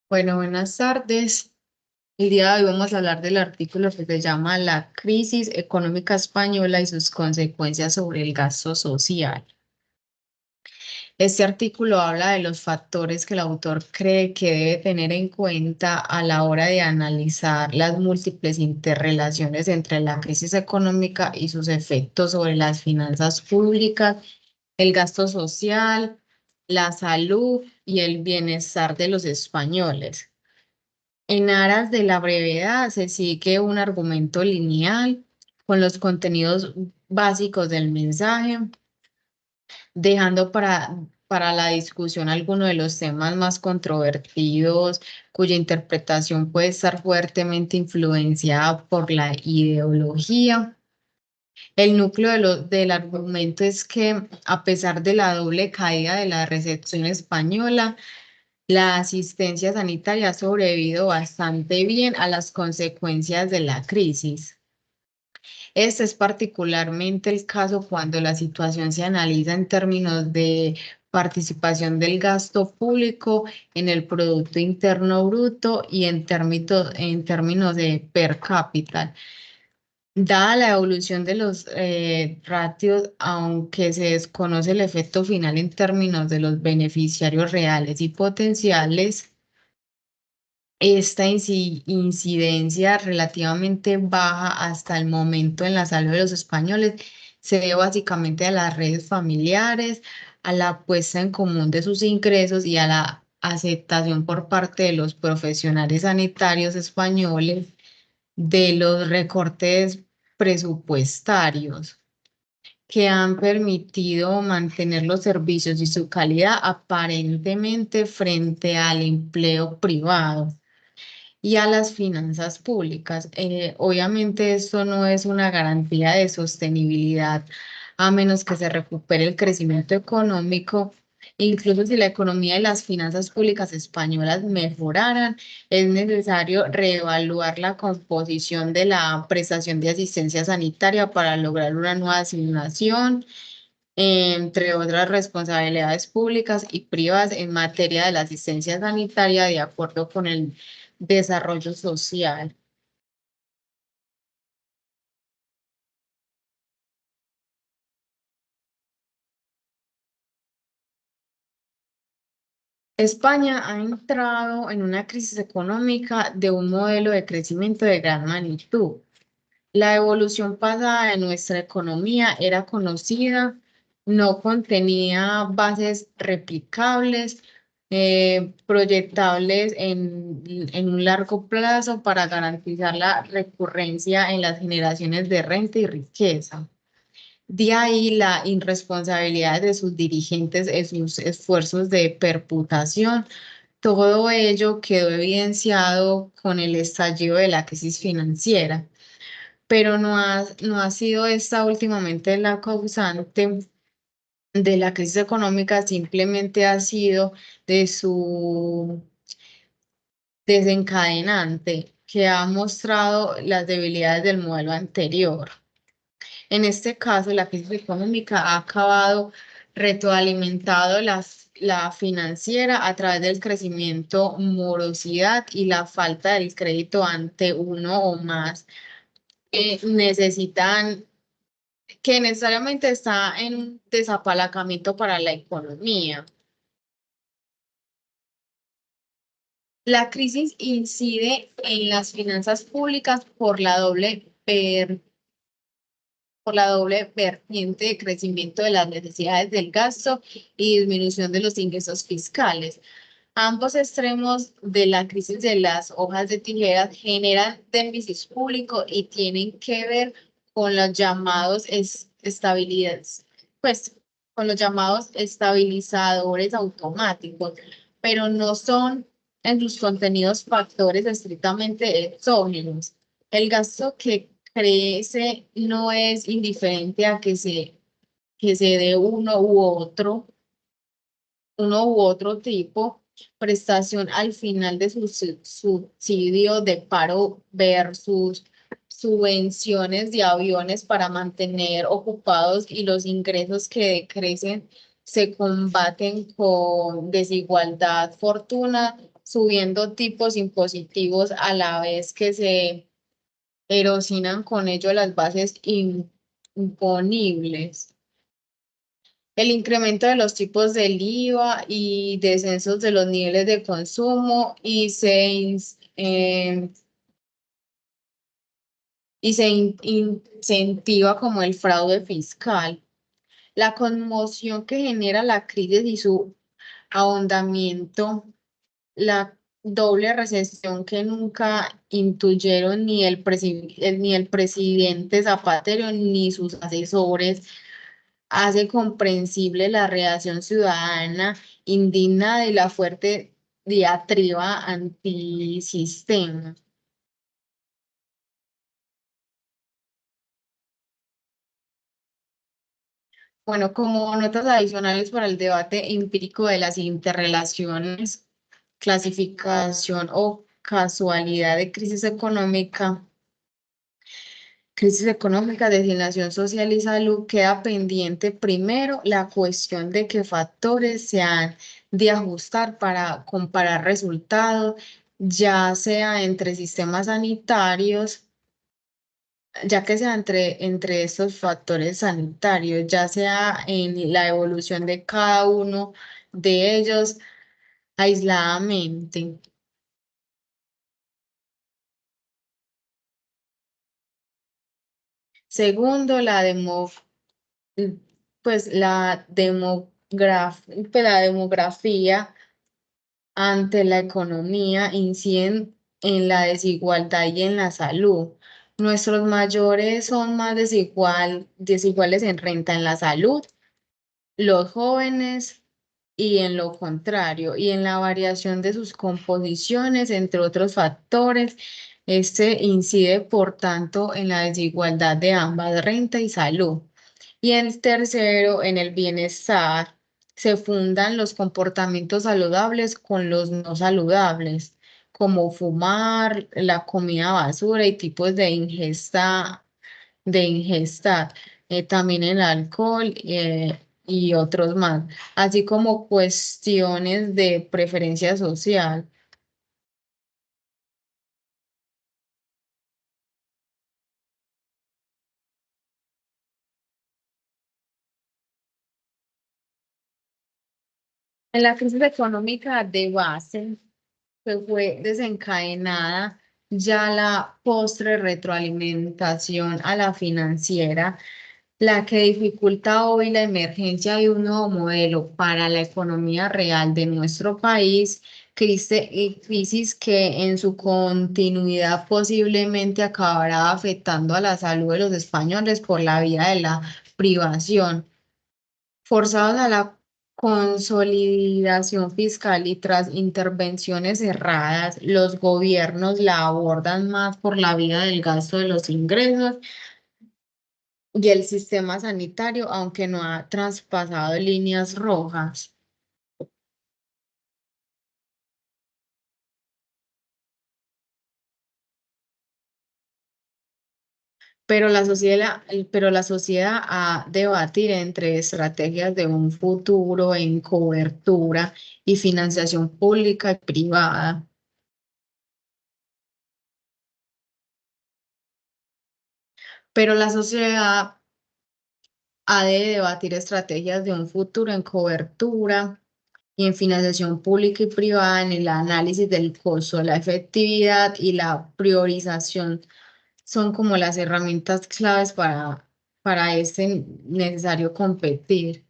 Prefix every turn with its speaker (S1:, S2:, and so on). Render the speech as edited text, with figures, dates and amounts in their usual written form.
S1: Bueno, buenas tardes. El día de hoy vamos a hablar del artículo que se llama La crisis económica española y sus consecuencias sobre el gasto social. Este artículo habla de los factores que el autor cree que debe tener en cuenta a la hora de analizar las múltiples interrelaciones entre la crisis económica y sus efectos sobre las finanzas públicas, el gasto social, la salud y el bienestar de los españoles. En aras de la brevedad se sigue un argumento lineal con los contenidos básicos del mensaje, dejando para la discusión algunos de los temas más controvertidos, cuya interpretación puede estar fuertemente influenciada por la ideología. El núcleo del argumento es que, a pesar de la doble caída de la recepción española, la asistencia sanitaria ha sobrevivido bastante bien a las consecuencias de la crisis. Este es particularmente el caso cuando la situación se analiza en términos de participación del gasto público en el Producto Interno Bruto y en términos de per cápita. Dada la evolución de los ratios, aunque se desconoce el efecto final en términos de los beneficiarios reales y potenciales, esta incidencia relativamente baja hasta el momento en la salud de los españoles se debe básicamente a las redes familiares, a la puesta en común de sus ingresos y a la aceptación por parte de los profesionales sanitarios españoles de los recortes presupuestarios que han permitido mantener los servicios y su calidad aparentemente frente al empleo privado y a las finanzas públicas. Obviamente esto no es una garantía de sostenibilidad a menos que se recupere el crecimiento económico. Incluso si la economía y las finanzas públicas españolas mejoraran, es necesario reevaluar la composición de la prestación de asistencia sanitaria para lograr una nueva asignación, entre otras responsabilidades públicas y privadas en materia de la asistencia sanitaria de acuerdo con el desarrollo social. España ha entrado en una crisis económica de un modelo de crecimiento de gran magnitud. La evolución pasada de nuestra economía era conocida, no contenía bases replicables, proyectables en un largo plazo para garantizar la recurrencia en las generaciones de renta y riqueza. De ahí la irresponsabilidad de sus dirigentes en sus esfuerzos de perputación. Todo ello quedó evidenciado con el estallido de la crisis financiera, pero no ha sido esta últimamente la causante de la crisis económica, simplemente ha sido de su desencadenante, que ha mostrado las debilidades del modelo anterior. En este caso, la crisis económica ha acabado retroalimentado la financiera a través del crecimiento, morosidad y la falta del crédito ante uno o más necesitan, que necesariamente está en un desapalancamiento para la economía. La crisis incide en las finanzas públicas por la doble vertiente de crecimiento de las necesidades del gasto y disminución de los ingresos fiscales. Ambos extremos de la crisis de las hojas de tijeras generan déficit público y tienen que ver con los llamados estabilidades, pues con los llamados estabilizadores automáticos, pero no son en sus contenidos factores estrictamente exógenos. El gasto que crece no es indiferente a que se dé uno u otro tipo, prestación al final de su subsidio de paro versus subvenciones de aviones para mantener ocupados y los ingresos que decrecen se combaten con desigualdad, fortuna subiendo tipos impositivos a la vez que se erosionan con ello las bases imponibles. El incremento de los tipos del IVA y descensos de los niveles de consumo y se incentiva como el fraude fiscal. La conmoción que genera la crisis y su ahondamiento, la doble recesión que nunca intuyeron ni el presidente Zapatero ni sus asesores, hace comprensible la reacción ciudadana indignada y la fuerte diatriba antisistema. Bueno, como notas adicionales para el debate empírico de las interrelaciones, clasificación o casualidad de crisis económica, designación social y salud, queda pendiente primero la cuestión de qué factores se han de ajustar para comparar resultados, ya sea entre sistemas sanitarios, ya que sea entre estos factores sanitarios, ya sea en la evolución de cada uno de ellos aisladamente. Segundo, pues la demografía ante la economía inciden en la desigualdad y en la salud. Nuestros mayores son más desiguales en renta en la salud, los jóvenes y en lo contrario, y en la variación de sus composiciones, entre otros factores. Este incide, por tanto, en la desigualdad de ambas, renta y salud. Y el tercero, en el bienestar, se fundan los comportamientos saludables con los no saludables, como fumar, la comida basura y tipos de ingesta, también el alcohol y otros más, así como cuestiones de preferencia social. En la crisis económica de base, pues fue desencadenada ya la postre retroalimentación a la financiera, la que dificulta hoy la emergencia de un nuevo modelo para la economía real de nuestro país, crisis que en su continuidad posiblemente acabará afectando a la salud de los españoles por la vía de la privación. Forzados a la consolidación fiscal y tras intervenciones erradas, los gobiernos la abordan más por la vía del gasto de los ingresos y el sistema sanitario, aunque no ha traspasado líneas rojas. Pero la sociedad ha de debatir entre estrategias de un futuro en cobertura y financiación pública y privada. Pero la sociedad ha de debatir estrategias de un futuro en cobertura y en financiación pública y privada, en el análisis del costo, la efectividad y la priorización son como las herramientas claves para este necesario competir.